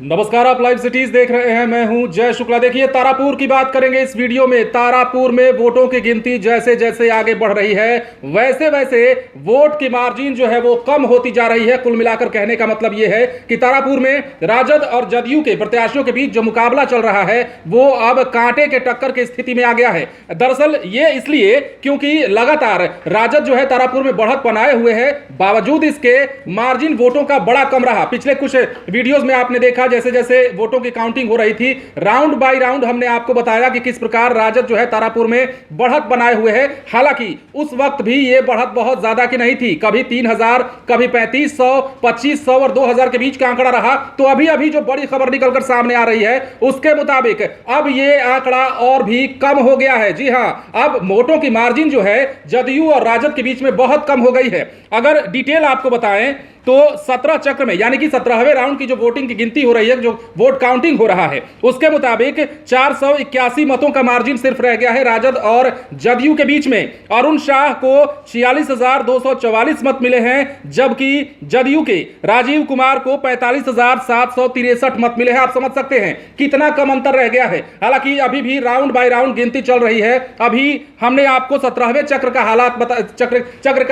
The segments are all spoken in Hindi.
नमस्कार, आप लाइव सिटीज देख रहे हैं। मैं हूं जय शुक्ला। देखिए, तारापुर की बात करेंगे इस वीडियो में। तारापुर में वोटों की गिनती जैसे जैसे आगे बढ़ रही है वैसे वैसे वोट की मार्जिन जो है वो कम होती जा रही है। कुल मिलाकर कहने का मतलब ये है कि तारापुर में राजद और जदयू के प्रत्याशियों के बीच जो मुकाबला चल रहा है वो अब कांटे के टक्कर की स्थिति में आ गया है। दरअसल ये इसलिए क्योंकि लगातार राजद जो है तारापुर में बढ़त बनाए हुए है, बावजूद इसके मार्जिन वोटों का बड़ा कम रहा। पिछले कुछ वीडियोज में आपने देखा जैसे जैसे वोटों की काउंटिंग हो रही थी, राउंड बाय राउंड हमने आपको बताया कि किस प्रकार राजद जो है तारापुर में बढ़त बनाए हुए है। हालांकि उस वक्त भी ये बढ़त बहुत ज्यादा की नहीं थी, कभी 3000, कभी 3500, 2500 और 2000 के बीच का आंकड़ा रहा। तो अभी अभी जो बड़ी खबर निकलकर सामने आ रही है उसके मुताबिक अब ये आंकड़ा और भी कम हो गया है। जी हां, अब वोटों की मार्जिन जो है जदयू और राजद के बीच में बहुत कम हो गई है। अगर डिटेल आपको बताएं तो 17 चक्र में यानी कि 17वें राउंड की जो वोटिंग की गिनती हो रही है, जो वोट काउंटिंग हो रहा है, उसके मुताबिक 481 मतों का मार्जिन सिर्फ रह गया है राजद और जदयू के बीच में। अरुण शाह को 46,244 मत मिले हैं, जबकि जदयू के राजीव कुमार को 45,763 मत मिले हैं। आप समझ सकते हैं कितना कम अंतर रह गया है। हालांकि अभी भी राउंड बाय राउंड गिनती चल रही है। अभी हमने आपको 17वें चक्र का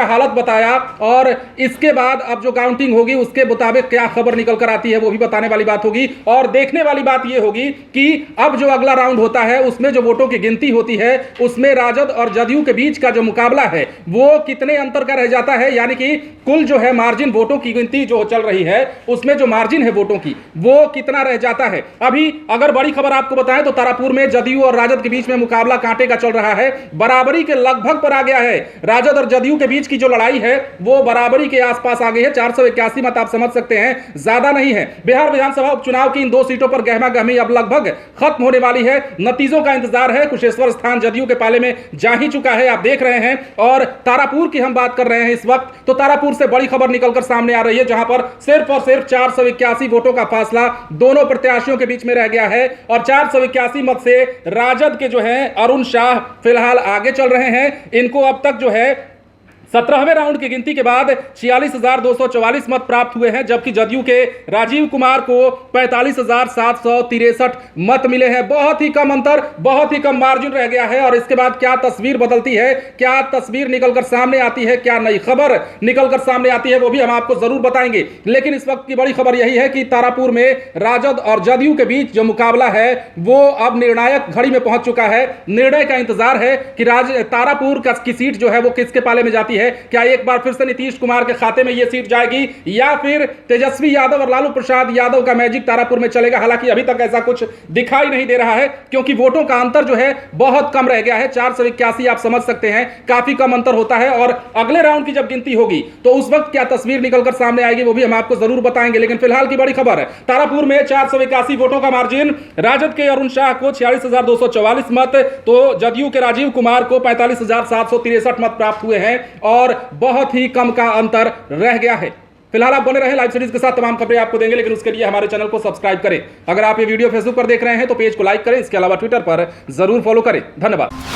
हालत बताया और इसके बाद अब जो काउंटिंग होगी उसके मुताबिक क्या खबर निकल कर आती है वो भी बताने वाली बात होगी। और देखने वाली बात यह होगी कि अब जो अगला राउंड होता है उसमें जो वोटों की गिनती होती है उसमें राजद और जदयू के बीच का जो मुकाबला है वो कितने अंतर का रह जाता है, यानी कि कुल जो है मार्जिन वोटों की गिनती जो चल रही है उसमें जो मार्जिन है वोटों की वो कितना रह जाता है। अभी अगर बड़ी खबर आपको बताएं तो तारापुर में जदयू और राजद के बीच में मुकाबला कांटे का चल रहा है, बराबरी के लगभग पर आ गया है। राजद और जदयू के बीच की जो लड़ाई है वो बराबरी के आसपास आ गई है। 481 मत आप समझ सकते हैं, ज्यादा नहीं है। बिहार विधानसभा उपचुनाव की इन दो सीटों पर गहमा गहमी अब लगभग खत्म होने वाली है। नतीजों का इंतजार है। कुशेश्वर स्थान जदयू के पाले में जा ही चुका है, आप देख रहे हैं। और तारापुर की हम बात कर रहे हैं इस वक्त, तो तारापुर से बड़ी खबर निकलकर सामने आ रही है जहां पर सिर्फ और सिर्फ 481 वोटों का फासला दोनों प्रत्याशियों के बीच में रह गया है। और 481 मत से राजद के जो है अरुण शाह फिलहाल आगे चल रहे हैं। इनको अब तक जो है 17वें राउंड की गिनती के बाद 46,244 मत प्राप्त हुए हैं, जबकि जदयू के राजीव कुमार को 45,763 मत मिले हैं। बहुत ही कम अंतर, बहुत ही कम मार्जिन रह गया है। और इसके बाद क्या तस्वीर बदलती है, क्या तस्वीर निकलकर सामने आती है, क्या नई खबर निकलकर सामने आती है वो भी हम आपको जरूर बताएंगे। लेकिन इस वक्त की बड़ी खबर यही है कि तारापुर में राजद और जदयू के बीच जो मुकाबला है वो अब निर्णायक घड़ी में पहुंच चुका है। निर्णय का इंतजार है कि तारापुर की सीट जो है वो किसके पाले में जाती है। क्या एक बार फिर से नीतीश कुमार के खाते में यह सीट जाएगी या फिर तेजस्वी यादव और लालू प्रसाद यादव का मैजिक तारापुर में चलेगा। हालांकि अभी तक ऐसा कुछ दिखाई नहीं दे रहा है क्योंकि वोटों का अंतर जो है बहुत कम रह गया है। 481 आप समझ सकते हैं, काफी कम अंतर होता है। और अगले राउंड की जब गिनती होगी तो उस वक्त क्या तस्वीर निकलकर सामने आएगी वो भी हम आपको जरूर बताएंगे। लेकिन फिलहाल की बड़ी खबर है, तारापुर में 481 वोटों का मार्जिन, राजद के अरुण शाह को 46,244 मत, तो जदयू के राजीव कुमार को 45,763 मत प्राप्त हुए हैं और बहुत ही कम का अंतर रह गया है। फिलहाल आप बने रहे लाइव सीरीज के साथ, तमाम खबरें आपको देंगे, लेकिन उसके लिए हमारे चैनल को सब्सक्राइब करें। अगर आप ये वीडियो फेसबुक पर देख रहे हैं तो पेज को लाइक करें, इसके अलावा ट्विटर पर जरूर फॉलो करें। धन्यवाद।